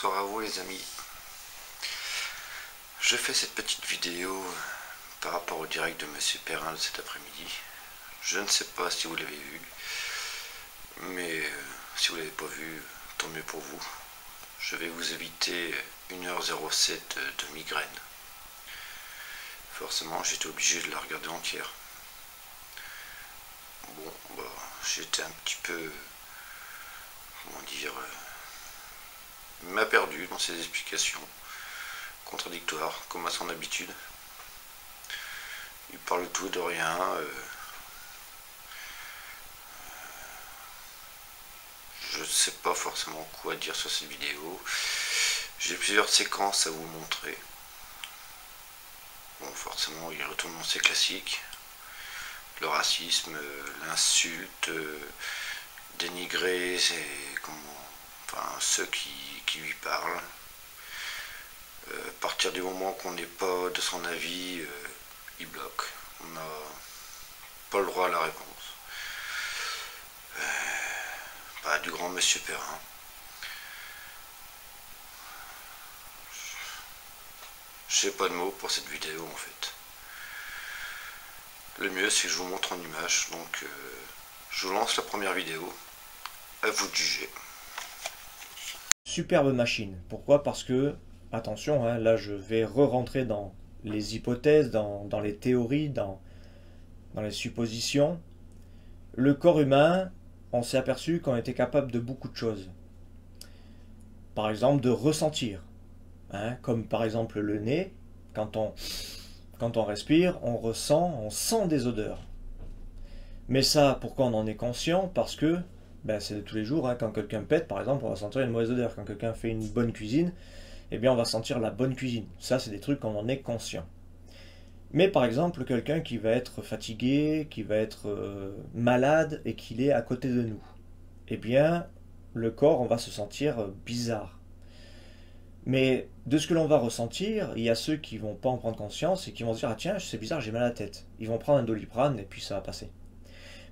bonsoir à vous les amis. Je fais cette petite vidéo par rapport au direct de Monsieur Perrin de cet après-midi. Je ne sais pas si vous l'avez vu, mais si vous ne l'avez pas vu, tant mieux pour vous. Je vais vous éviter 1h07 de migraine. Forcément, j'étais obligé de la regarder entière. Bon, bah, j'étais un petit peu, comment dire, il m'a perdu dans ses explications contradictoires, comme à son habitude. Il parle tout de rien. Je ne sais pas forcément quoi dire sur cette vidéo. J'ai plusieurs séquences à vous montrer. Bon, forcément, il retourne dans ses classiques. Le racisme, l'insulte, dénigrer, ceux qui lui parlent. À partir du moment qu'on n'est pas de son avis, il bloque. On n'a pas le droit à la réponse. Du grand Monsieur Perrin. Je n'ai pas de mots pour cette vidéo en fait. Le mieux c'est que je vous montre en image, donc je vous lance la première vidéo. À vous de juger. Superbe machine. Pourquoi? Parce que, attention, hein, là je vais re-rentrer dans les hypothèses, dans les théories, dans les suppositions. Le corps humain, on s'est aperçu qu'on était capable de beaucoup de choses. Par exemple, de ressentir. Hein, comme par exemple le nez, quand on respire, on sent des odeurs. Mais ça, pourquoi on en est conscient? Parce que c'est de tous les jours, hein, quand quelqu'un pète, par exemple, on va sentir une mauvaise odeur. Quand quelqu'un fait une bonne cuisine, eh bien on va sentir la bonne cuisine. Ça, c'est des trucs qu'on en est conscient. Mais par exemple, quelqu'un qui va être fatigué, qui va être malade et qu'il est à côté de nous, eh bien, le corps, on va se sentir bizarre. Mais de ce que l'on va ressentir, il y a ceux qui vont pas en prendre conscience et qui vont se dire « Ah tiens, c'est bizarre, j'ai mal à la tête ». Ils vont prendre un Doliprane et puis ça va passer.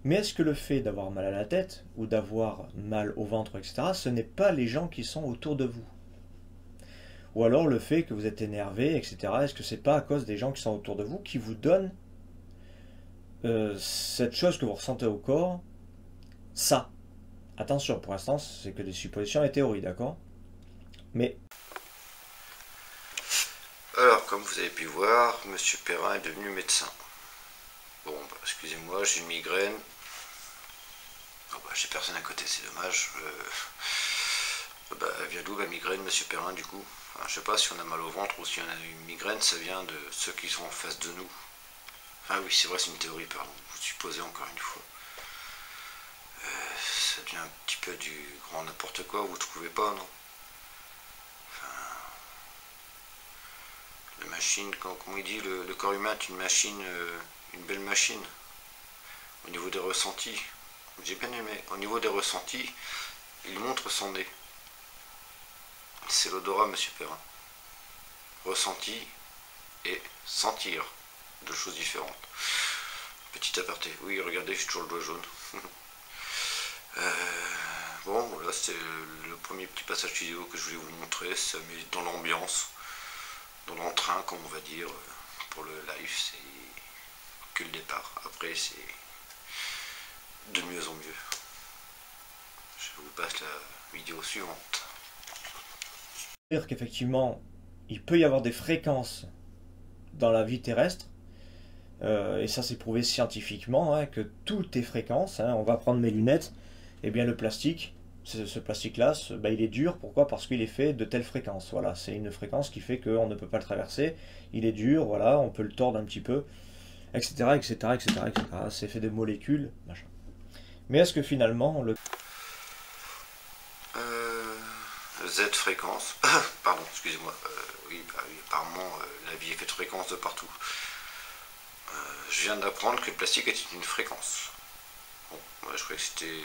Mais est-ce que le fait d'avoir mal à la tête ou d'avoir mal au ventre, etc., ce n'est pas les gens qui sont autour de vous? Ou alors le fait que vous êtes énervé, etc., est-ce que c'est pas à cause des gens qui sont autour de vous qui vous donnent cette chose que vous ressentez au corps, ça? Attention, pour l'instant, c'est que des suppositions et théories, d'accord? Mais Alors, comme vous avez pu voir, Monsieur Perrin est devenu médecin. Bon, excusez-moi, j'ai une migraine. J'ai personne à côté, c'est dommage. Elle vient d'où la migraine, Monsieur Perrin, du coup? Je sais pas si on a mal au ventre ou si on a une migraine, ça vient de ceux qui sont en face de nous. Ah oui, c'est vrai, c'est une théorie, pardon. Vous supposez encore une fois. Ça devient un petit peu du grand n'importe quoi, vous trouvez pas, non? La machine, comme il dit, le corps humain est une machine, une belle machine. Au niveau des ressentis, j'ai bien aimé. Au niveau des ressentis, il montre son nez. C'est l'odorat, Monsieur Perrin. Ressenti et sentir, deux choses différentes. Petit aparté. Oui, regardez, j'ai toujours le doigt jaune. Bon, voilà, c'était le premier petit passage vidéo que je voulais vous montrer. Ça met dans l'ambiance, dans l'entrain, comme on va dire. Pour le live, c'est que le départ. Après, c'est de mieux en mieux. Je vous passe la vidéo suivante. dire qu'effectivement, il peut y avoir des fréquences dans la vie terrestre, et ça c'est prouvé scientifiquement, hein, que tout est fréquence. Hein. On va prendre mes lunettes, et bien le plastique, ce plastique-là, il est dur. Pourquoi? Parce qu'il est fait de telle fréquence. Voilà, c'est une fréquence qui fait qu'on ne peut pas le traverser. Il est dur, voilà, on peut le tordre un petit peu, etc., etc., etc., etc. C'est fait de molécules, machin. Mais est-ce que finalement le Z fréquence, pardon, excusez-moi, oui, apparemment la vie est faite de fréquences de partout. Je viens d'apprendre que le plastique était une fréquence. Bon, moi je croyais que c'était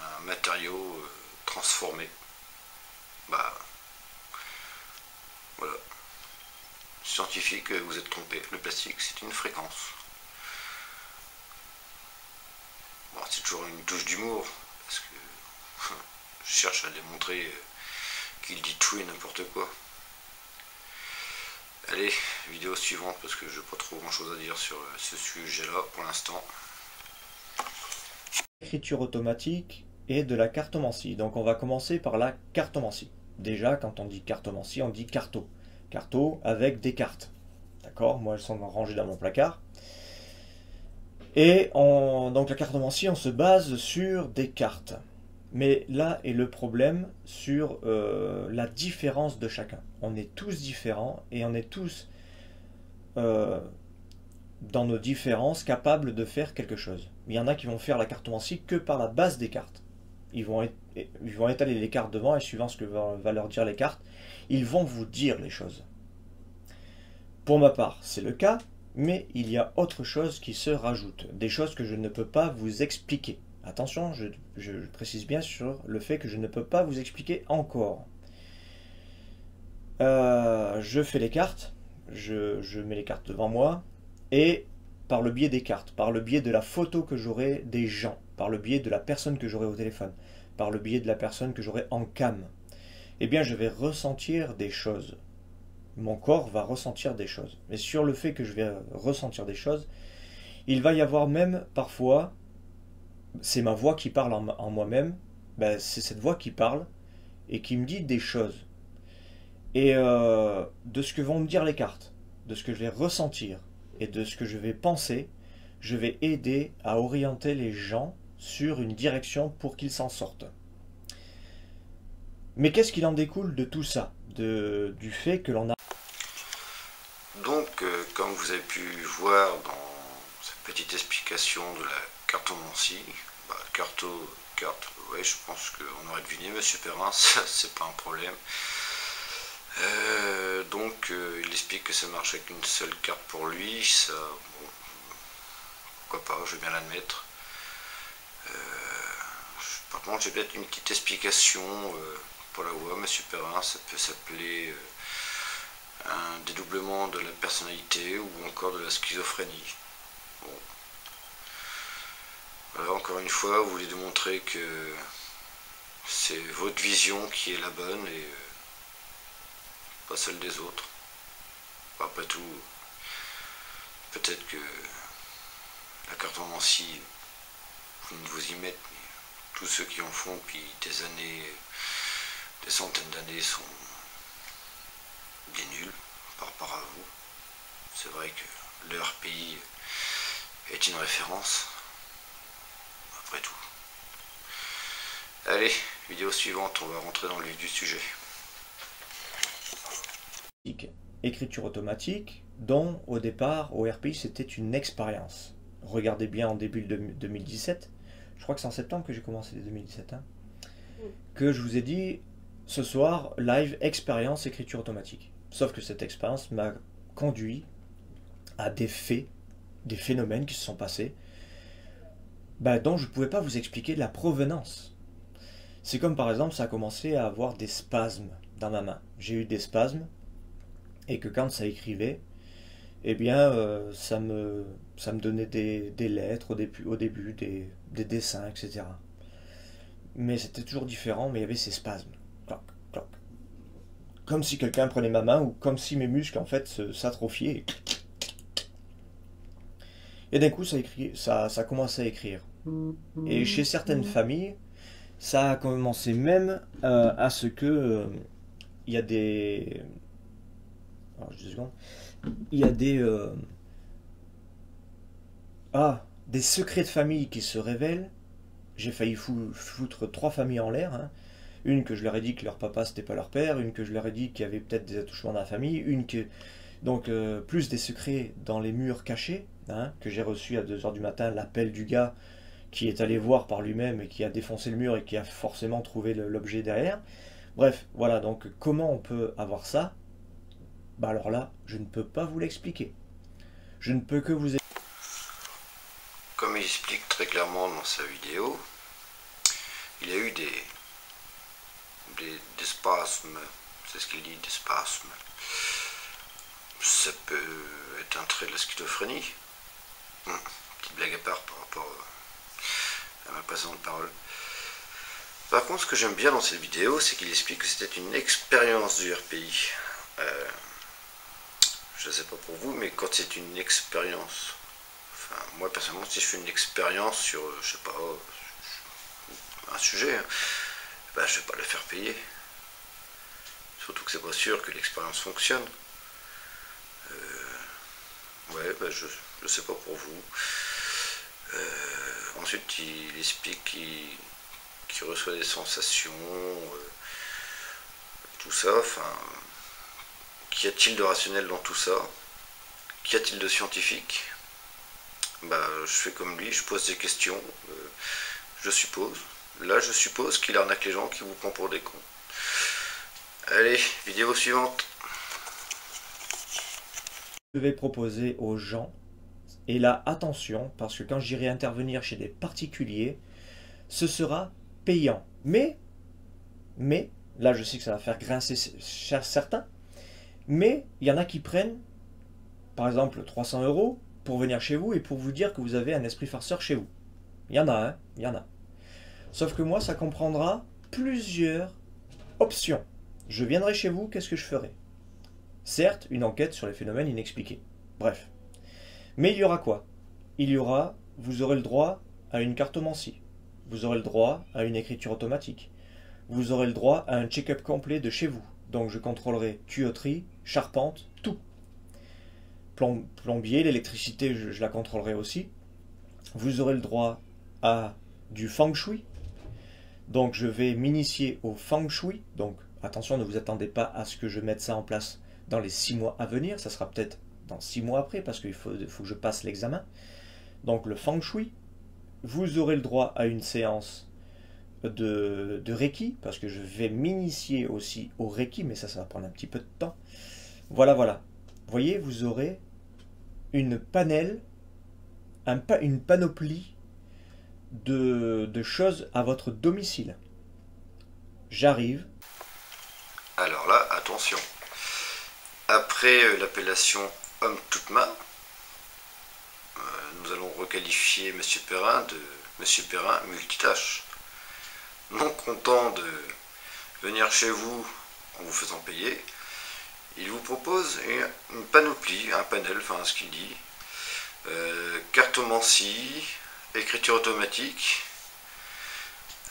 un matériau transformé. Voilà. Scientifique, vous êtes trompé. Le plastique, c'est une fréquence. Bon, c'est toujours une touche d'humour, parce que je cherche à démontrer qu'il dit tout et n'importe quoi. Allez, vidéo suivante parce que je n'ai pas trop grand chose à dire sur ce sujet-là pour l'instant. Écriture automatique et de la cartomancie. Donc on va commencer par la cartomancie. Déjà, quand on dit cartomancie, on dit carto. Carto avec des cartes. D'accord? Moi, elles sont rangées dans mon placard. Et donc la cartomancie, on se base sur des cartes. Mais là est le problème sur la différence de chacun. On est tous différents et on est tous, dans nos différences, capables de faire quelque chose. Il y en a qui vont faire la cartomancie que par la base des cartes. Ils vont étaler les cartes devant et suivant ce que va leur dire les cartes, ils vont vous dire les choses. Pour ma part, c'est le cas, mais il y a autre chose qui se rajoute. Des choses que je ne peux pas vous expliquer. Attention, je précise bien sur le fait que je ne peux pas vous expliquer encore. Je fais les cartes, je mets les cartes devant moi, et par le biais des cartes, par le biais de la photo que j'aurai des gens, par le biais de la personne que j'aurai au téléphone, par le biais de la personne que j'aurai en cam, eh bien je vais ressentir des choses. Mon corps va ressentir des choses. Mais sur le fait que je vais ressentir des choses, il va y avoir même parfois, c'est ma voix qui parle en moi-même, ben, c'est cette voix qui parle et qui me dit des choses. Et de ce que vont me dire les cartes, de ce que je vais ressentir et de ce que je vais penser, je vais aider à orienter les gens sur une direction pour qu'ils s'en sortent. Mais qu'est-ce qu'il en découle de tout ça, du fait que l'on a... Donc, comme vous avez pu voir dans cette petite explication de la cartomancie, carte, ouais, je pense qu'on aurait deviné, monsieur Perrin, c'est pas un problème. Il explique que ça marche avec une seule carte pour lui, ça, bon, pourquoi pas, je vais bien l'admettre. Par contre, j'ai peut-être une petite explication pour la voix, monsieur Perrin, ça peut s'appeler un dédoublement de la personnalité ou encore de la schizophrénie. Bon. Voilà, encore une fois, vous voulez démontrer que c'est votre vision qui est la bonne et pas celle des autres. Après tout, peut-être que la cartomancie, vous ne vous y mettez, mais tous ceux qui en font depuis des années, des centaines d'années sont des nuls par rapport à vous. C'est vrai que leur pays est une référence, après tout. Allez, vidéo suivante, on va rentrer dans le vif du sujet. Écriture automatique, dont au départ, au RPI, c'était une expérience. Regardez bien en début de 2017, je crois que c'est en septembre que j'ai commencé les 2017, hein, que je vous ai dit, ce soir, live, expérience, écriture automatique. Sauf que cette expérience m'a conduit à des faits, des phénomènes qui se sont passés, dont je ne pouvais pas vous expliquer la provenance. C'est comme par exemple, ça a commencé à avoir des spasmes dans ma main. J'ai eu des spasmes, et que quand ça écrivait, eh bien, ça me donnait des lettres au début, des dessins, etc. Mais c'était toujours différent, mais il y avait ces spasmes. Cloc, cloc. Comme si quelqu'un prenait ma main, ou comme si mes muscles, en fait, s'atrophiaient. Et d'un coup, ça commençait à écrire. Et chez certaines familles, ça a commencé même à ce que il y a des... Alors, juste 2 secondes. Il y a des secrets de famille qui se révèlent. J'ai failli foutre 3 familles en l'air. Hein. Une que je leur ai dit que leur papa c'était pas leur père, une que je leur ai dit qu'il y avait peut-être des attouchements dans la famille, une que... Donc plus des secrets dans les murs cachés, hein, que j'ai reçu à 2h du matin, l'appel du gars qui est allé voir par lui-même et qui a défoncé le mur et qui a forcément trouvé l'objet derrière. Bref, voilà, donc comment on peut avoir ça? Alors là, je ne peux pas vous l'expliquer. Je ne peux que vous... Comme il explique très clairement dans sa vidéo, il y a eu des spasmes, c'est ce qu'il dit, des spasmes. Ça peut être un trait de la schizophrénie. Petite blague à part par rapport à ma précédente parole. Par contre, ce que j'aime bien dans cette vidéo, c'est qu'il explique que c'était une expérience du RPI. Je ne sais pas pour vous, mais quand c'est une expérience, enfin, moi personnellement, si je fais une expérience sur, je sais pas, un sujet, ben, je vais pas le faire payer. Surtout que c'est pas sûr que l'expérience fonctionne. Ouais, ben je sais pas pour vous. Ensuite, il explique qu'il reçoit des sensations, tout ça. Enfin, qu'y a-t-il de rationnel dans tout ça? Qu'y a-t-il de scientifique? Bah, je fais comme lui, je pose des questions. Je suppose. Là, je suppose qu'il arnaque les gens, qu'il vous prend pour des cons. Allez, vidéo suivante. Je vais proposer aux gens, et là attention, parce que quand j'irai intervenir chez des particuliers, ce sera payant. Mais, là je sais que ça va faire grincer certains, mais il y en a qui prennent, par exemple 300 € pour venir chez vous et pour vous dire que vous avez un esprit farceur chez vous. Il y en a, hein, il y en a. Sauf que moi, ça comprendra plusieurs options. Je viendrai chez vous, qu'est-ce que je ferai? Certes, une enquête sur les phénomènes inexpliqués. Bref. Mais il y aura quoi? Il y aura, vous aurez le droit à une cartomancie. Vous aurez le droit à une écriture automatique. Vous aurez le droit à un check-up complet de chez vous. Donc je contrôlerai tuyauterie, charpente, tout. Plombier, l'électricité, je la contrôlerai aussi. Vous aurez le droit à du feng shui. Donc je vais m'initier au feng shui. Donc attention, ne vous attendez pas à ce que je mette ça en place dans les 6 mois à venir. Ça sera peut-être dans 6 mois après parce qu'il faut que je passe l'examen. Donc le feng shui. Vous aurez le droit à une séance de Reiki parce que je vais m'initier aussi au Reiki, mais ça va prendre un petit peu de temps. Voilà, voilà. Vous voyez, vous aurez une panoplie de choses à votre domicile. J'arrive. Alors là, attention. Après l'appellation homme toute main, nous allons requalifier M. Perrin de M. Perrin multitâche. Non content de venir chez vous en vous faisant payer, il vous propose une panoplie, un panel, enfin ce qu'il dit, cartomancie, écriture automatique.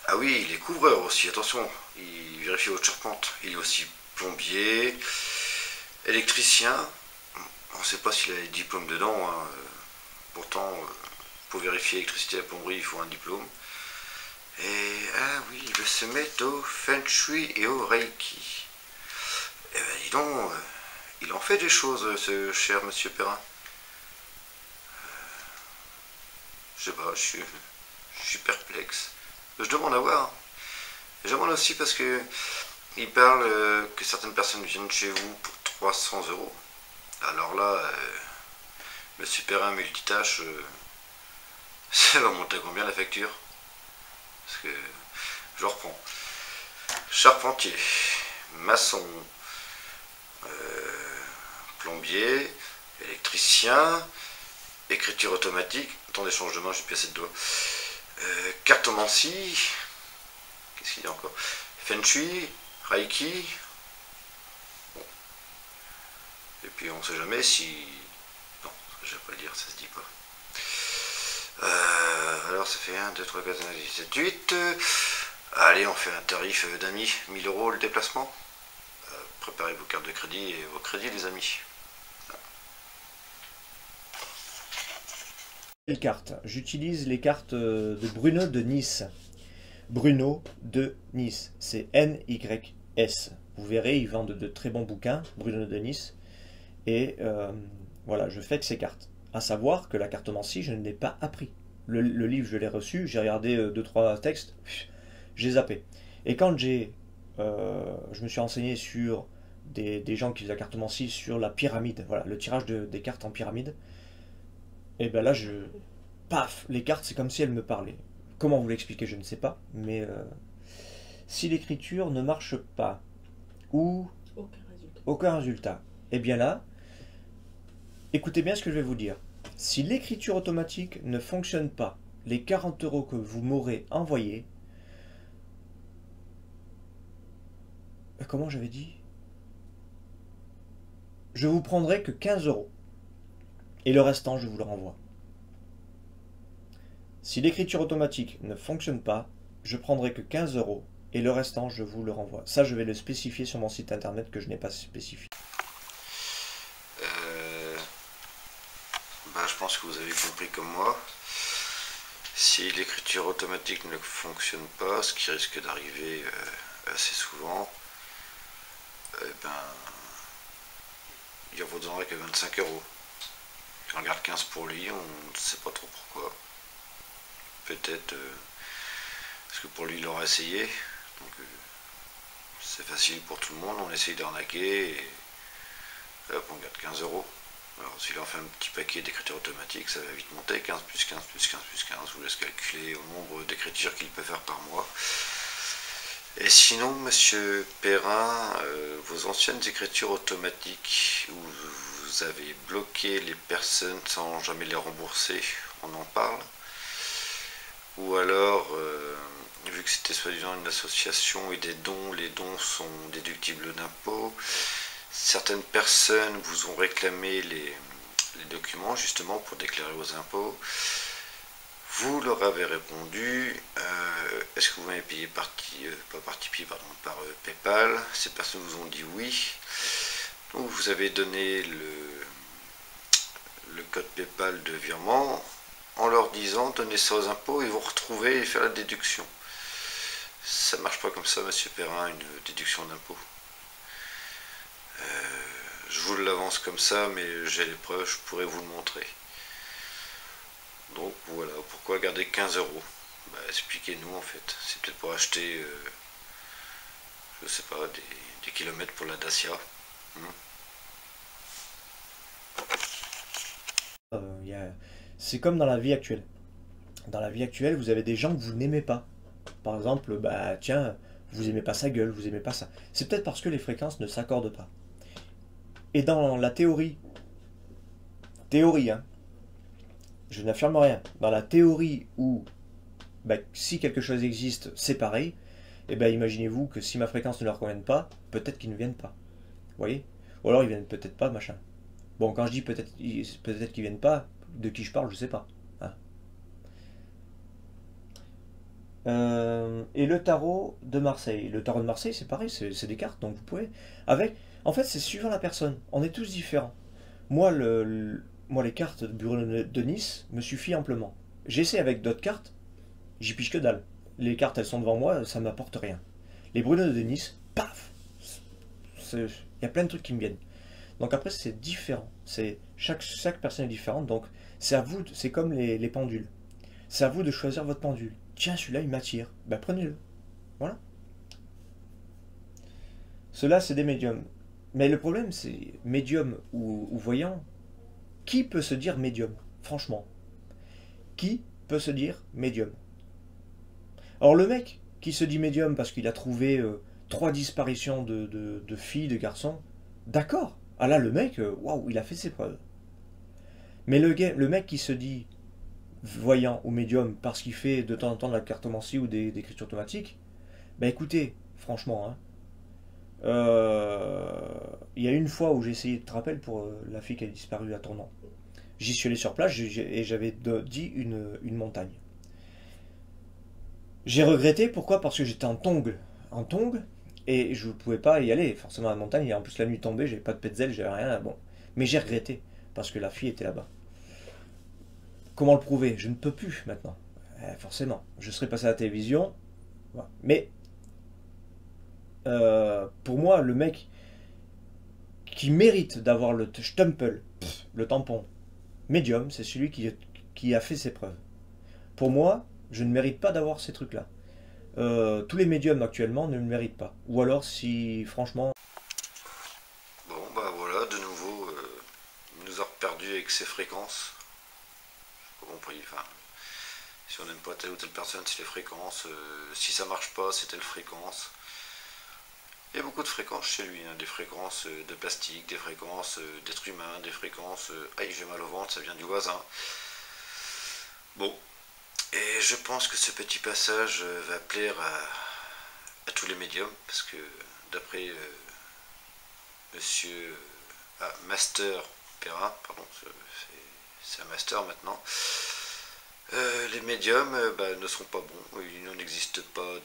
Ah oui, il est couvreur aussi, attention, il vérifie votre charpente. Il est aussi plombier, électricien. On ne sait pas s'il a des diplômes dedans, hein. Pourtant, pour vérifier l'électricité et la plomberie, il faut un diplôme. Et ah oui, il se met au feng shui et au reiki. Eh ben dis donc, il en fait des choses, ce cher monsieur Perrin. Je sais pas, je suis perplexe. Je demande à voir. Je demande aussi parce que il parle que certaines personnes viennent chez vous pour 300 €. Alors là, monsieur Perrin multitâche, ça va monter à combien la facture? Parce que je reprends. Charpentier, maçon, plombier, électricien, écriture automatique. Attendez, change de main, j'ai plus assez de doigts. Cartomancie. Qu'est-ce qu'il y a encore? Feng Shui, Reiki. Bon. Et puis on sait jamais si. Non, je vais pas le dire, ça se dit pas. Alors ça fait 1, 2, 3, 4, 5, 6, 7, 8. Allez, on fait un tarif d'amis, 1000 € le déplacement. Préparez vos cartes de crédit et vos crédits, les amis. Quelle carte? J'utilise les cartes de Bruno de Nice. Bruno de Nice, c'est N-Y-S. Vous verrez, ils vendent de très bons bouquins, Bruno de Nice. Et voilà, je fais que ces cartes. À savoir que la cartomancie, je ne l'ai pas appris. Le livre, je l'ai reçu, j'ai regardé 2-3 textes, j'ai zappé. Et quand je me suis renseigné sur des gens qui faisaient la cartomancie, sur la pyramide, voilà, le tirage des cartes en pyramide, et ben là, paf, les cartes, c'est comme si elles me parlaient. Comment vous l'expliquer, je ne sais pas, mais si l'écriture ne marche pas, ou aucun résultat, et bien là, écoutez bien ce que je vais vous dire. Si l'écriture automatique ne fonctionne pas, les 40 € que vous m'aurez envoyés, comment j'avais dit? Je vous prendrai que 15 euros. Et le restant, je vous le renvoie. Si l'écriture automatique ne fonctionne pas, je prendrai que 15 euros. Et le restant, je vous le renvoie. Ça, je vais le spécifier sur mon site internet que je n'ai pas spécifié. Je pense que vous avez compris comme moi. Si l'écriture automatique ne fonctionne pas, ce qui risque d'arriver assez souvent, il en vaudra que 25 euros. On regarde 15 pour lui, on ne sait pas trop pourquoi. Peut-être parce que pour lui il aura essayé. Donc c'est facile pour tout le monde, on essaye d'arnaquer et hop, on garde 15 euros. Alors s'il en fait un petit paquet d'écriture automatique, ça va vite monter, 15 plus 15 plus 15 plus 15, je vous laisse calculer au nombre d'écritures qu'il peut faire par mois. Et sinon, monsieur Perrin, vos anciennes écritures automatiques, où vous avez bloqué les personnes sans jamais les rembourser, on en parle? Ou alors, vu que c'était soi-disant une association et des dons, les dons sont déductibles d'impôts, certaines personnes vous ont réclamé les documents justement pour déclarer vos impôts. Vous leur avez répondu, est-ce que vous m'avez payé par PayPal? Ces personnes vous ont dit oui. Donc vous avez donné le code PayPal de virement en leur disant donnez ça aux impôts et vous retrouvez et faire la déduction. Ça marche pas comme ça, monsieur Perrin, une déduction d'impôt. Je vous l'avance comme ça, mais j'ai les preuves, je pourrais vous le montrer. Donc voilà, pourquoi garder 15 euros? Expliquez-nous en fait. C'est peut-être pour acheter, je sais pas, des kilomètres pour la Dacia. C'est comme dans la vie actuelle. Dans la vie actuelle, vous avez des gens que vous n'aimez pas. Par exemple, tiens, vous aimez pas sa gueule, vous aimez pas ça. C'est peut-être parce que les fréquences ne s'accordent pas. Et dans la théorie, hein, je n'affirme rien. Dans la théorie où si quelque chose existe, c'est pareil, imaginez-vous que si ma fréquence ne leur convienne pas, peut-être qu'ils ne viennent pas. Vous voyez? Ou alors ils viennent peut-être pas, machin. Bon, quand je dis peut-être qu'ils viennent pas, de qui je parle, je sais pas. Hein. Et le tarot de Marseille. Le tarot de Marseille, c'est pareil, c'est des cartes, donc vous pouvez. En fait, c'est suivant la personne. On est tous différents. Moi, les cartes de Bruno de Nice me suffit amplement. J'essaie avec d'autres cartes, j'y pige que dalle. Les cartes, elles sont devant moi, ça ne m'apporte rien. Les Bruno de Nice, paf! Il y a plein de trucs qui me viennent. Donc après, c'est différent. Chaque personne est différente, donc c'est à vous, c'est comme les pendules. C'est à vous de choisir votre pendule. Tiens, celui-là, il m'attire. Prenez-le. Voilà. Ceux-là, c'est des médiums. Mais le problème, c'est médium ou voyant. Qui peut se dire médium? Franchement. Qui peut se dire médium? Alors le mec qui se dit médium parce qu'il a trouvé 3 disparitions de filles, de garçons, d'accord. Ah là, le mec, waouh, il a fait ses preuves. Mais le mec qui se dit voyant ou médium parce qu'il fait de temps en temps de la cartomancie ou des écritures automatiques, écoutez, franchement, hein, il y a une fois où j'ai essayé, tu te rappelles, pour la fille qui a disparu à Tournon. J'y suis allé sur place et j'avais dit une montagne. J'ai regretté, pourquoi? Parce que j'étais en tongue, et je ne pouvais pas y aller, forcément à la montagne, et en plus la nuit tombée, j'avais pas de petzel, j'avais rien, bon. Mais j'ai regretté, parce que la fille était là-bas. Comment le prouver? Je ne peux plus maintenant, forcément. Je serais passé à la télévision, voilà. Mais pour moi, le mec qui mérite d'avoir le Stempel, le tampon médium, c'est celui qui a fait ses preuves. Pour moi, je ne mérite pas d'avoir ces trucs-là. Tous les médiums actuellement ne le méritent pas. Ou alors si, franchement... Bon, voilà, de nouveau, il nous a perdu avec ses fréquences. J'ai pas compris, enfin... Si on n'aime pas telle ou telle personne, c'est les fréquences. Si ça marche pas, c'est telle fréquence. Il y a beaucoup de fréquences chez lui, hein, des fréquences de plastique, des fréquences d'êtres humains, des fréquences aïe j'ai mal au ventre, ça vient du voisin. Bon, et je pense que ce petit passage va plaire à tous les médiums, parce que d'après monsieur Master Perrin, pardon, c'est un master maintenant, les médiums ne sont pas bons, il n'en existe pas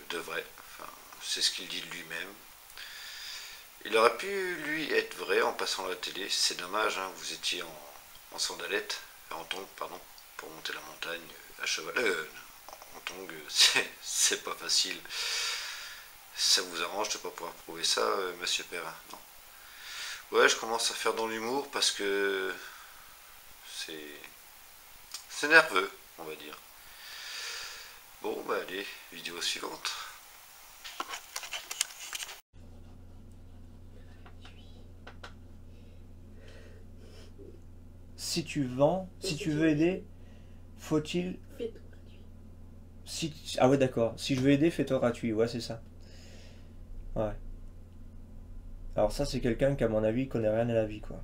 de vrai, enfin, c'est ce qu'il dit de lui-même. Il aurait pu, lui, être vrai en passant à la télé, c'est dommage, hein, vous étiez en sandalette, en tongs, pardon, pour monter la montagne à cheval, en tongs, c'est pas facile. Ça vous arrange de ne pas pouvoir prouver ça, monsieur Perrin, non? Ouais, je commence à faire dans l'humour parce que c'est nerveux, on va dire. Bon, bah allez, vidéo suivante. Si tu vends, si tu veux aider, faut-il... Ah ouais, d'accord. Si je veux aider, fais-toi gratuit. Ouais, c'est ça. Ouais. Alors ça, c'est quelqu'un qui, à mon avis, connaît rien à la vie, quoi.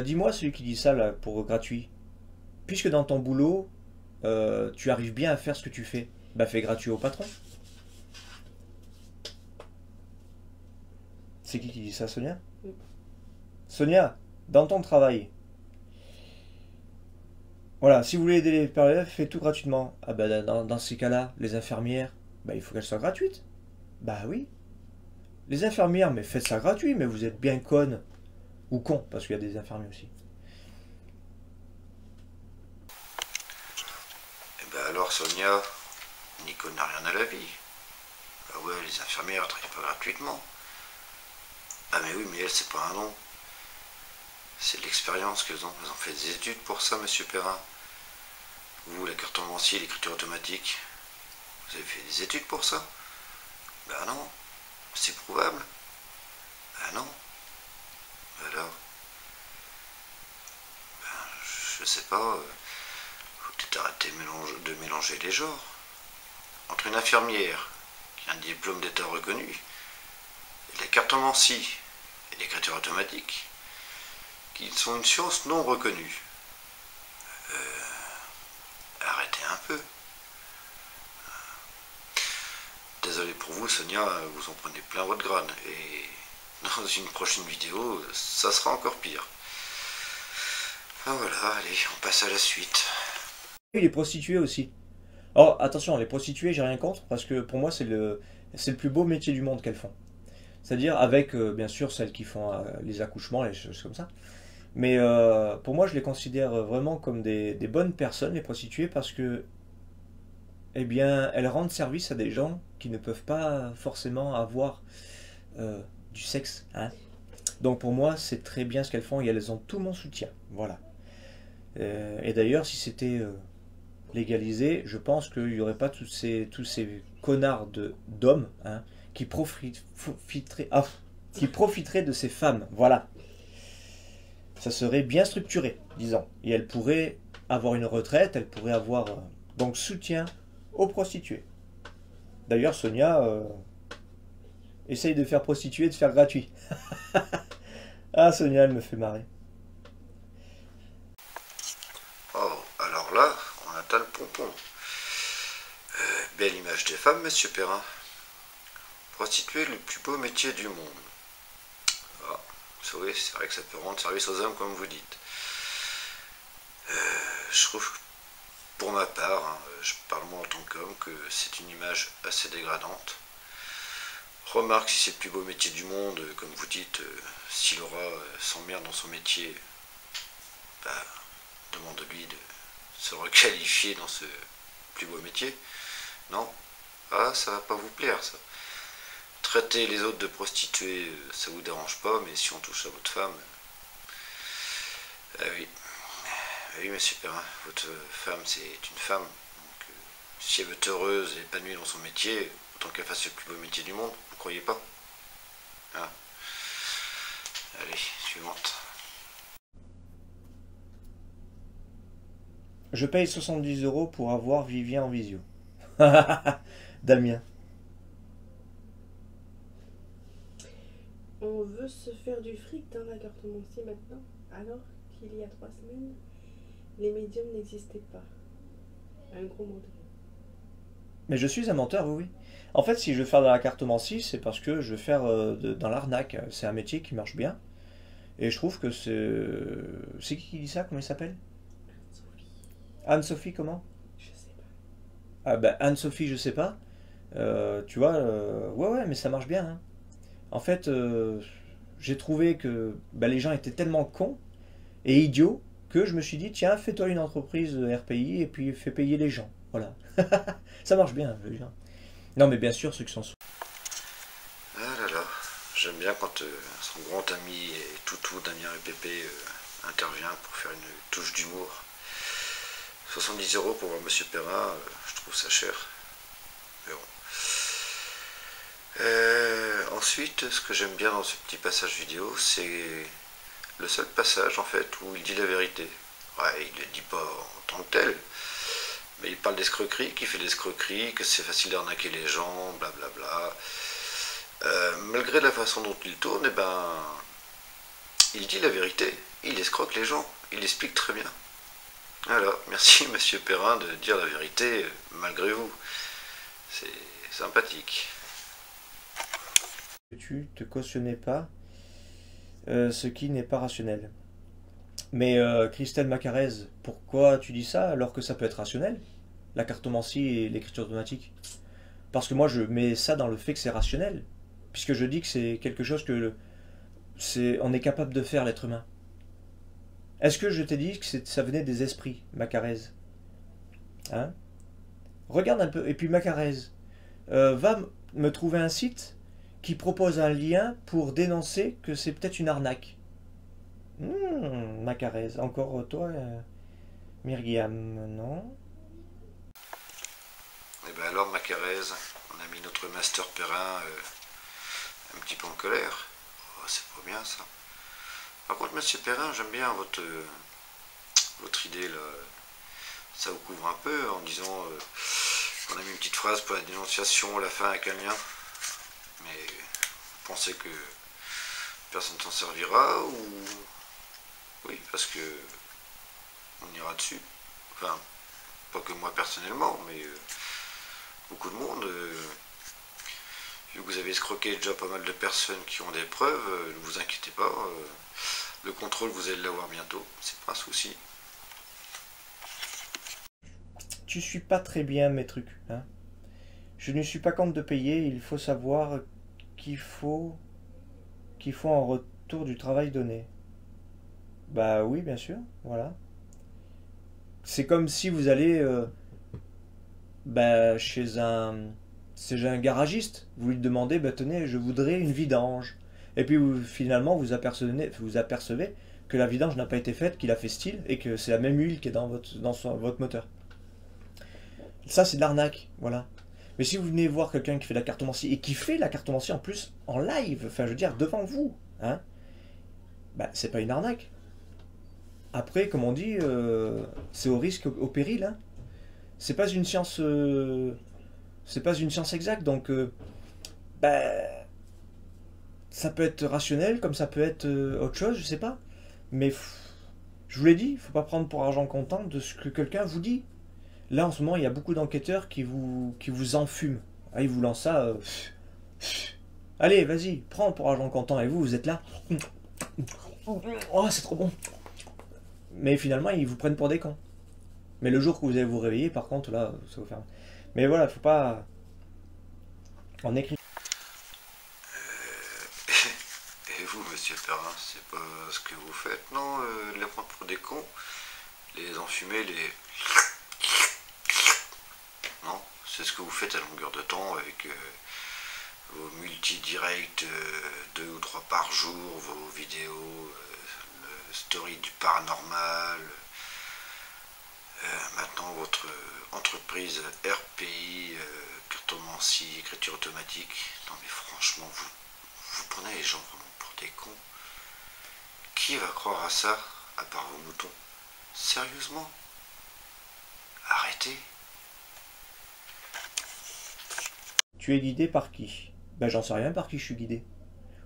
Dis-moi, celui qui dit ça, là, pour gratuit. Puisque dans ton boulot, tu arrives bien à faire ce que tu fais, bah fais gratuit au patron. C'est qui dit ça, Sonia? Sonia, dans ton travail, voilà, si vous voulez aider les parents d'élèves, faites tout gratuitement. Ah bah dans ces cas-là, les infirmières, bah il faut qu'elles soient gratuites. Bah oui. Les infirmières, mais faites ça gratuit, mais vous êtes bien connes. Ou cons, parce qu'il y a des infirmiers aussi. Et ben alors Sonia, Nico n'a rien à la vie. Ah ouais, les infirmières ne travaillent pas gratuitement. Ah mais oui, mais elles, c'est pas un nom. C'est de l'expérience qu'elles ont. Elles ont fait des études pour ça, monsieur Perrin. Vous, la cartomancie, l'écriture automatique, vous avez fait des études pour ça? Ben non. C'est prouvable? Ben non. Alors, je sais pas, faut peut-être arrêter de mélanger les genres. Entre une infirmière qui a un diplôme d'état reconnu et la cartomancie et l'écriture automatique qui sont une science non reconnue. Arrêtez un peu. Désolé pour vous, Sonia, vous en prenez plein votre crâne. Et dans une prochaine vidéo, ça sera encore pire. Ah voilà, allez, on passe à la suite. Et les prostituées aussi. Or, attention, les prostituées, j'ai rien contre, parce que pour moi, c'est le plus beau métier du monde qu'elles font. C'est-à-dire avec, bien sûr, celles qui font les accouchements, les choses comme ça. Mais pour moi, je les considère vraiment comme des bonnes personnes, les prostituées, parce que, eh bien, elles rendent service à des gens qui ne peuvent pas forcément avoir euh, du sexe. Hein. Donc pour moi, c'est très bien ce qu'elles font et elles ont tout mon soutien. Voilà. Et d'ailleurs, si c'était légalisé, je pense qu'il n'y aurait pas tous ces connards d'hommes hein, qui profiteraient de ces femmes. Voilà. Ça serait bien structuré, disons. Et elles pourraient avoir une retraite, elles pourraient avoir donc soutien aux prostituées. D'ailleurs, Sonia essaye de faire prostituer et de faire gratuit. Ah, Sonia, elle me fait marrer. Oh, alors là, on atteint le pompon. Belle image des femmes, monsieur Perrin. Prostituée, le plus beau métier du monde. Ah, c'est vrai que ça peut rendre service aux hommes, comme vous dites. Je trouve, pour ma part, hein, je parle moi en tant qu'homme, que c'est une image assez dégradante. Remarque, si c'est le plus beau métier du monde, comme vous dites, si Laura s'emmerde dans son métier, bah, demande-lui de se requalifier dans ce plus beau métier. Non? Ah, ça va pas vous plaire, ça. Traiter les autres de prostituées, ça vous dérange pas, mais si on touche à votre femme... Ah oui. Ah oui, monsieur Perrin, votre femme, c'est une femme. Donc, si elle veut être heureuse et épanouie dans son métier, autant qu'elle fasse le plus beau métier du monde, vous croyez pas? Hein? Allez, suivante. Je paye 70 € pour avoir Vivien en visio. Damien. On veut se faire du fric dans la cartomancie maintenant, alors qu'il y a 3 semaines, les médiums n'existaient pas. Un gros mot de Mais je suis un menteur, oui, oui. En fait, si je veux faire de la cartomancie, c'est parce que je veux faire dans l'arnaque. C'est un métier qui marche bien. Et je trouve que c'est... C'est qui dit ça? Comment il s'appelle? Anne-Sophie, comment? Je sais pas. Ah ben, Anne-Sophie, je sais pas. Tu vois, ouais, ouais, mais ça marche bien, hein. En fait, j'ai trouvé que bah, les gens étaient tellement cons et idiots que je me suis dit, tiens, fais-toi une entreprise RPI et puis fais payer les gens. Voilà. Ça marche bien, je veux dire. Non, mais bien sûr, ceux qui sont... Ah là là, j'aime bien quand son grand ami et toutou Damien et Pépé intervient pour faire une touche d'humour. 70 € pour voir Monsieur Perrin, je trouve ça cher. Mais bon. Ensuite, ce que j'aime bien dans ce petit passage vidéo, c'est le seul passage en fait où il dit la vérité. Ouais, il ne le dit pas en tant que tel, mais il parle d'escroquerie, qu'il fait de l'escroquerie, que c'est facile d'arnaquer les gens, blablabla. Malgré la façon dont il tourne, eh ben, il dit la vérité, il escroque les gens, il explique très bien. Voilà, merci Monsieur Perrin de dire la vérité malgré vous. C'est sympathique. Tu te cautionnais pas ce qui n'est pas rationnel. Mais Christelle Macarez, pourquoi tu dis ça alors que ça peut être rationnel? La cartomancie et l'écriture automatique. Parce que moi je mets ça dans le fait que c'est rationnel. Puisque je dis que c'est quelque chose que on est capable de faire l'être humain. Est-ce que je t'ai dit que ça venait des esprits, Macarez? Hein? Regarde un peu. Et puis Macarez, va me trouver un site qui propose un lien pour dénoncer que c'est peut-être une arnaque. Macarez, encore toi, Myriam, non? Et ben alors Macarez, on a mis notre Master Perrin un petit peu en colère. Oh, c'est pas bien ça. Par contre, Monsieur Perrin, j'aime bien votre idée là. Ça vous couvre un peu en disant on a mis une petite phrase pour la dénonciation à la fin avec un lien. Mais vous pensez que personne ne s'en servira ou... Oui, parce que on ira dessus. Enfin, pas que moi personnellement, mais beaucoup de monde. Vu que vous avez escroqué déjà pas mal de personnes qui ont des preuves, ne vous inquiétez pas. Le contrôle, vous allez l'avoir bientôt. C'est pas un souci. Tu suis pas très bien mes trucs, hein. Je ne suis pas contre de payer, il faut savoir qu'il faut en retour du travail donné. Bah oui, bien sûr, voilà. C'est comme si vous allez bah, chez un garagiste, vous lui demandez, bah, tenez, je voudrais une vidange. Et puis finalement, vous apercevez que la vidange n'a pas été faite, qu'il a fait style, et que c'est la même huile qui est dans votre moteur. Ça, c'est de l'arnaque, voilà. Mais si vous venez voir quelqu'un qui fait de la cartomancie, et qui fait la cartomancie en plus en live, enfin je veux dire devant vous, hein, bah c'est pas une arnaque. Après, comme on dit, c'est au risque, au péril, hein. C'est pas une science, exacte, donc bah, ça peut être rationnel, comme ça peut être autre chose, je sais pas. Mais je vous l'ai dit, il faut pas prendre pour argent comptant de ce que quelqu'un vous dit. Là, en ce moment, il y a beaucoup d'enquêteurs qui vous enfument. Ah, ils vous lancent ça. Allez, vas-y, prends pour argent comptant. Et vous êtes là. Oh, c'est trop bon. Mais finalement, ils vous prennent pour des cons. Mais le jour que vous allez vous réveiller, par contre, là, ça va vous faire... Mais voilà, faut pas... On écrit... Et vous, Monsieur Perrin, c'est pas ce que vous faites, non? Les prendre pour des cons, les enfumer, les... Non, c'est ce que vous faites à longueur de temps avec vos multi-directs 2 ou 3 par jour, vos vidéos, le story du paranormal, maintenant votre entreprise RPI, cartomancie, écriture automatique. Non mais franchement, vous prenez les gens vraiment pour des cons. Qui va croire à ça, à part vos moutons? Sérieusement? Arrêtez. Tu es guidé par qui? Ben j'en sais rien par qui je suis guidé.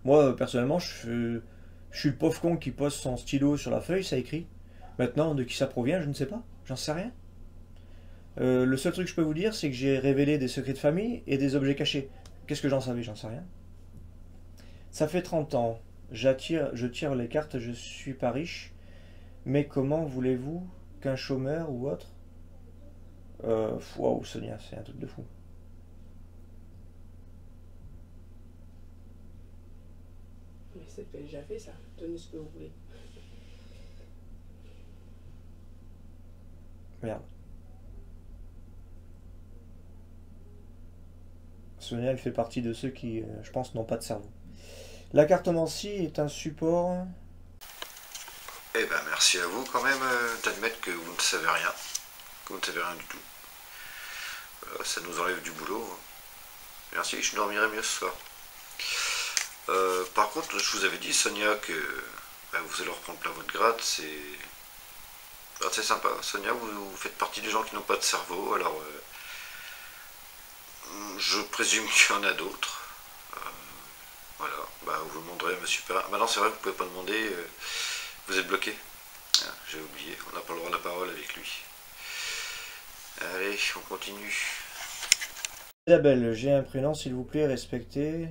Moi, personnellement, je suis le pauvre con qui pose son stylo sur la feuille, ça écrit. Maintenant, de qui ça provient, je ne sais pas. J'en sais rien. Le seul truc que je peux vous dire, c'est que j'ai révélé des secrets de famille et des objets cachés. Qu'est-ce que j'en savais? J'en sais rien. Ça fait 30 ans. Je tire les cartes, je suis pas riche. Mais comment voulez-vous qu'un chômeur ou autre... Waouh, Sonia, c'est un truc de fou. Mais c'est déjà fait ça. Donnez ce que vous voulez. Merde. Sonia, elle fait partie de ceux qui, je pense, n'ont pas de cerveau. La cartomancie est un support... Eh ben merci à vous quand même d'admettre que vous ne savez rien, que vous ne savez rien du tout. Ça nous enlève du boulot. Merci, je dormirai mieux ce soir. Par contre, je vous avais dit, Sonia, que vous allez reprendre plein votre grade, c'est sympa. Sonia, vous faites partie des gens qui n'ont pas de cerveau, alors je présume qu'il y en a d'autres. Voilà, vous demanderez à Monsieur Perrin. Maintenant, c'est vrai que vous ne pouvez pas demander, vous êtes bloqué. Ah, j'ai oublié, on n'a pas le droit à la parole avec lui. Allez, on continue. Isabelle, j'ai un prénom, s'il vous plaît, respectez.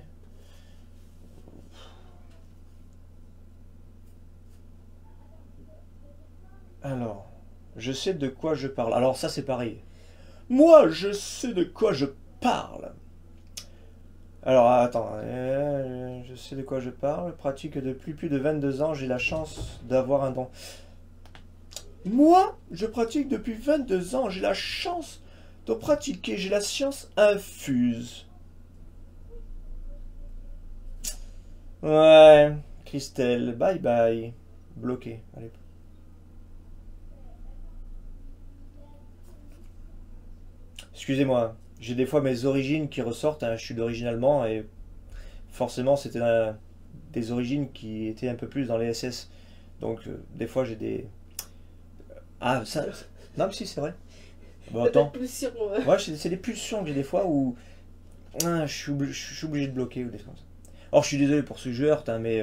Alors, je sais de quoi je parle. Alors ça, c'est pareil. Moi, je sais de quoi je parle. Alors, attends. Je sais de quoi je parle. Pratique depuis plus de 22 ans. J'ai la chance d'avoir un don. Moi, je pratique depuis 22 ans. J'ai la chance de pratiquer. J'ai la science infuse. Ouais. Christelle, bye bye. Bloqué. Allez. Excusez-moi, j'ai des fois mes origines qui ressortent, hein, je suis d'origine allemande et forcément c'était des origines qui étaient un peu plus dans les SS. Donc des fois j'ai des... Ah, ça... Non mais si, c'est vrai. Bon, attends. Ouais, c'est des pulsions que j'ai des fois où je suis obligé de bloquer ou des choses comme ça. Or je suis désolé pour ceux que je heurte, hein, mais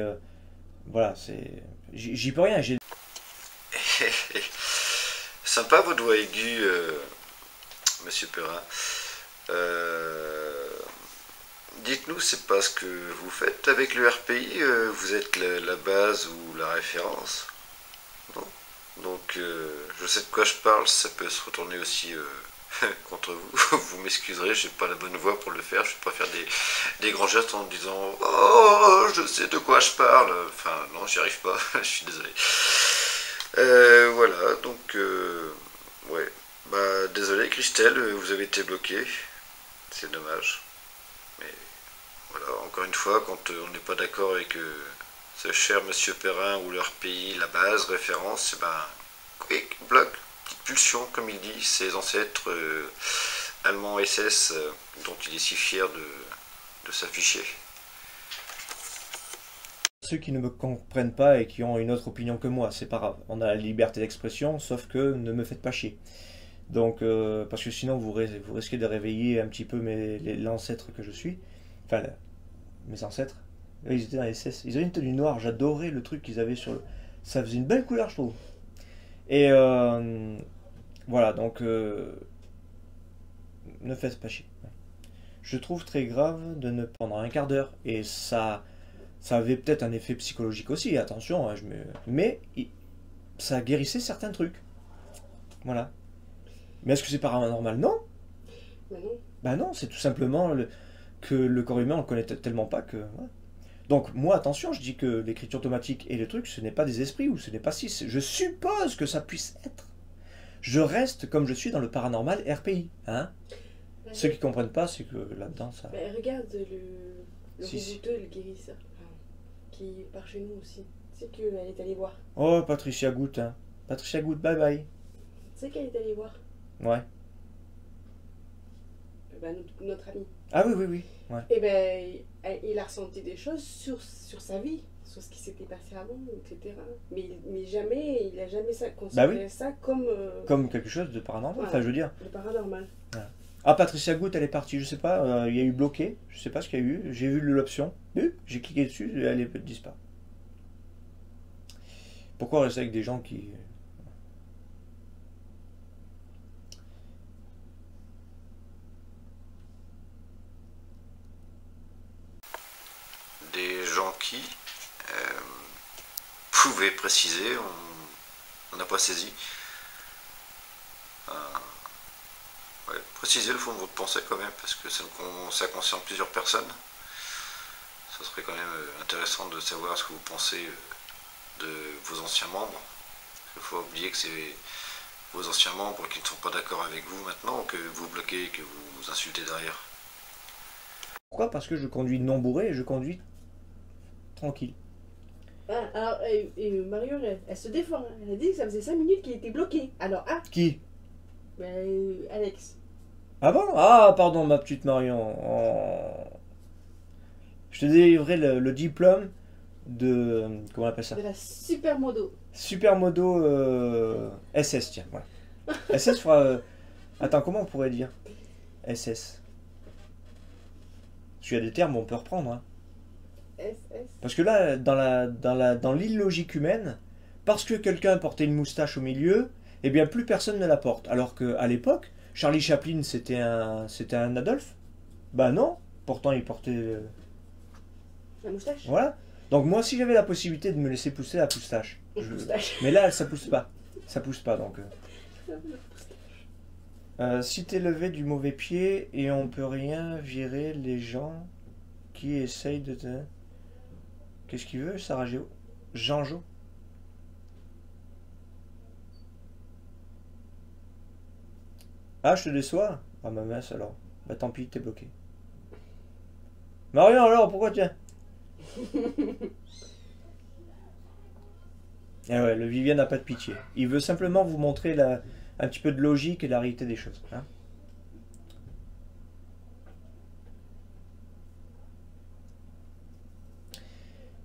voilà, c'est... J'y peux rien, j'ai... Sympa votre voix aiguë, Monsieur Perrin. Dites-nous, c'est pas ce que vous faites avec le RPI, vous êtes la base ou la référence? Non. Donc, je sais de quoi je parle, ça peut se retourner aussi contre vous. Vous m'excuserez, j'ai pas la bonne voix pour le faire, je vais pas faire des grands gestes en disant « Oh, je sais de quoi je parle ». Enfin, non, j'y arrive pas, je suis désolé. Voilà, donc, ouais. Désolé Christelle, vous avez été bloqué, c'est dommage. Mais voilà, encore une fois, quand on n'est pas d'accord avec ce cher Monsieur Perrin ou leur pays, la base, référence, quick, bloc, petite pulsion, comme il dit, ses ancêtres allemands SS, dont il est si fier de s'afficher. Ceux qui ne me comprennent pas et qui ont une autre opinion que moi, c'est pas grave. On a la liberté d'expression, sauf que ne me faites pas chier. Donc, parce que sinon vous risquez de réveiller un petit peu l'ancêtre que je suis. Enfin, mes ancêtres. Eux, ils étaient dans les SS. Ils avaient une tenue noire, j'adorais le truc qu'ils avaient sur le... Ça faisait une belle couleur, je trouve. Et voilà, donc ne faites pas chier. Je trouve très grave de ne pendant un quart d'heure. Et ça avait peut-être un effet psychologique aussi, attention. Hein, mais ça guérissait certains trucs. Voilà. Mais est-ce que c'est paranormal? Non. Non. Ben non, c'est tout simplement que le corps humain, on le connaît tellement pas que... Ouais. Donc moi, attention, je dis que l'écriture automatique et le truc, ce n'est pas des esprits ou ce n'est pas si... Je suppose que ça puisse être. Je reste comme je suis dans le paranormal RPI. Hein. Ceux qui comprennent pas, c'est que là-dedans, ça... regarde le rebouteux, le guérisseur, qui part chez nous aussi. Tu sais qu'elle est allée voir. Oh, Patricia Goutte, hein. Patricia Goutte, bye bye. Tu sais qu'elle est allée voir. Ouais. Notre ami. Ah oui, oui, oui. Ouais. Et il a ressenti des choses sur sa vie, sur ce qui s'était passé avant, etc. Mais jamais, il a jamais considéré ça comme... Comme quelque chose de paranormal, voilà, enfin je veux dire. De paranormal. Ouais. Ah, Patricia Goutte, elle est partie, je sais pas, il y a eu bloqué, je sais pas ce qu'il y a eu, j'ai vu l'option, j'ai cliqué dessus, elle est disparaît. Pourquoi rester avec des gens qui... des gens qui pouvaient préciser, on n'a pas saisi. Ouais, précisez le fond de votre pensée quand même, parce que ça concerne plusieurs personnes. Ça serait quand même intéressant de savoir ce que vous pensez de vos anciens membres. Il ne faut pas oublier que c'est vos anciens membres qui ne sont pas d'accord avec vous maintenant, que vous bloquez et que vous insultez derrière. Pourquoi? Parce que je conduis non bourré et je conduis tranquille. Ah, alors, Marion, elle se défend. Elle a dit que ça faisait 5 minutes qu'il était bloqué. Alors, Qui? Alex. Ah bon? Ah, pardon, ma petite Marion. Je te délivrerai le diplôme de... Comment on appelle ça? De la supermodo. Supermodo SS, tiens, voilà. SS fera... Attends, comment on pourrait dire SS? Parce qu'il y a des termes où on peut reprendre. Hein. SS. Parce que là, dans l'illogique humaine, parce que quelqu'un portait une moustache au milieu, eh bien plus personne ne la porte. Alors qu'à l'époque, Charlie Chaplin, c'était un Adolphe? Bah non, pourtant il portait... La moustache. Voilà. Donc moi, si j'avais la possibilité de me laisser pousser la moustache. Moustache. Mais là, ça pousse pas. Ça pousse pas, donc... si t'es levé du mauvais pied et on peut rien virer les gens qui essayent de te... Qu'est-ce qu'il veut, Sarah Géo? Jean-Jo? Ah, je te déçois? Ah, ma mince alors. Bah tant pis, t'es bloqué. Marion, alors, pourquoi tiens? Eh ouais, le Vivien n'a pas de pitié. Il veut simplement vous montrer un petit peu de logique et la réalité des choses. Hein.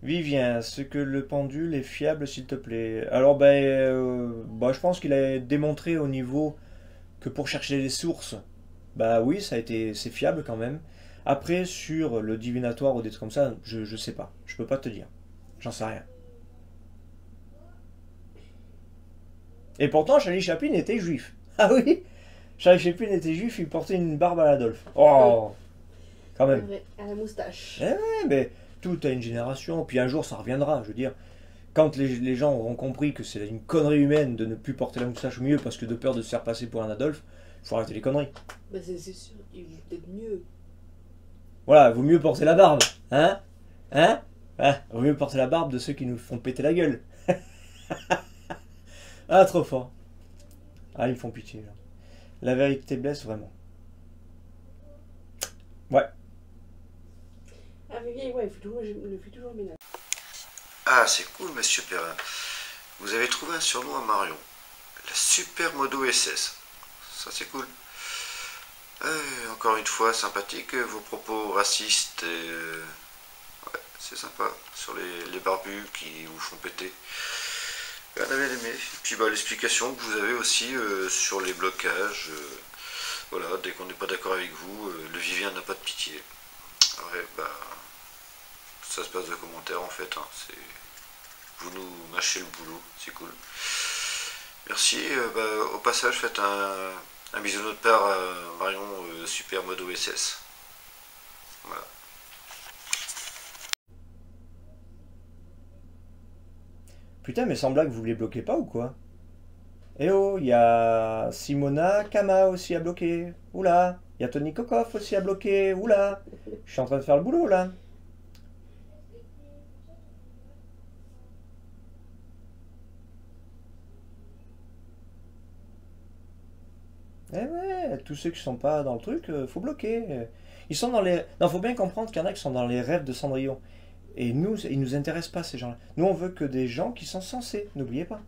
Vivien, ce que le pendule est fiable, s'il te plaît. Alors, je pense qu'il a démontré au niveau que pour chercher les sources, bah oui, c'est fiable quand même. Après, sur le divinatoire ou des trucs comme ça, je sais pas. Je peux pas te dire. J'en sais rien. Et pourtant, Charlie Chaplin était juif. Ah oui, Charlie Chaplin était juif, il portait une barbe à l'Adolphe. Oh, quand même. À la moustache. Eh ouais, mais tout a une génération, puis un jour ça reviendra. Je veux dire, quand les gens auront compris que c'est une connerie humaine de ne plus porter la moustache au milieu parce que de peur de se faire passer pour un Adolphe, il faut arrêter les conneries. Bah c'est sûr, il vaut peut-être mieux. Voilà, vaut mieux porter la barbe, hein? Hein? Ah, vaut mieux porter la barbe de ceux qui nous font péter la gueule. Ah, trop fort. Ah, ils me font pitié, là. La vérité blesse vraiment. Ouais. Ah, mais bien, ouais, il fait toujours ménage. Ah, c'est cool, monsieur Perrin. Vous avez trouvé un surnom à Marion. La Supermodo SS. Ça, c'est cool. Encore une fois, sympathique, vos propos racistes et... ouais, c'est sympa. Sur les barbus qui vous font péter. On avait aimé. Et puis l'explication que vous avez aussi sur les blocages. Voilà, dès qu'on n'est pas d'accord avec vous, le Vivien n'a pas de pitié. Ouais, bah... ça se passe de commentaires en fait. Hein, vous nous mâchez le boulot, c'est cool. Merci. Au passage, faites un bisou de notre part à Marion Supermodo SS. Voilà. Putain, mais sans blague, vous les bloquez pas ou quoi? Eh oh, il y a Simona Kama aussi à bloquer. Oula, il y a Tony Kokoff aussi à bloquer. Oula, je suis en train de faire le boulot là. Eh ouais, tous ceux qui sont pas dans le truc, faut bloquer. Ils sont dans les... Non, faut bien comprendre qu'il y en a qui sont dans les rêves de Cendrillon. Et nous, ils nous intéressent pas ces gens-là. Nous, on veut que des gens qui sont sensés, n'oubliez pas.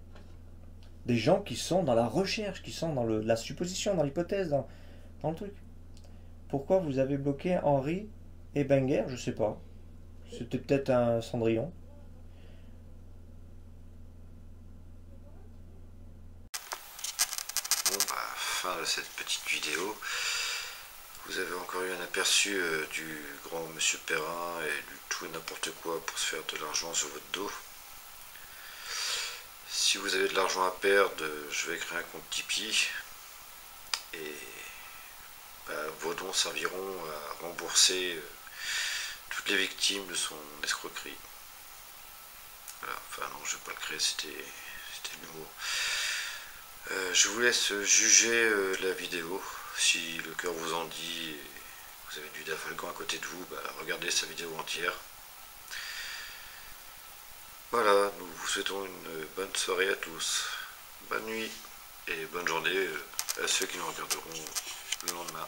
Des gens qui sont dans la recherche, qui sont dans la supposition, dans l'hypothèse, dans le truc. Pourquoi vous avez bloqué Henri et Benger? Je sais pas. C'était peut-être un Cendrillon. Bon, fin de cette petite vidéo. Vous avez encore eu un aperçu du grand monsieur Perrin et du tout et n'importe quoi pour se faire de l'argent sur votre dos. Si vous avez de l'argent à perdre, je vais créer un compte Tipeee et vos dons serviront à rembourser toutes toutes les victimes de son escroquerie. Voilà, enfin non, je vais pas le créer, c'était de l'humour. Je vous laisse juger la vidéo. Si le cœur vous en dit, et vous avez du Dafalgan à côté de vous, bah, regardez sa vidéo entière. Voilà, nous vous souhaitons une bonne soirée à tous. Bonne nuit et bonne journée à ceux qui nous regarderont le lendemain.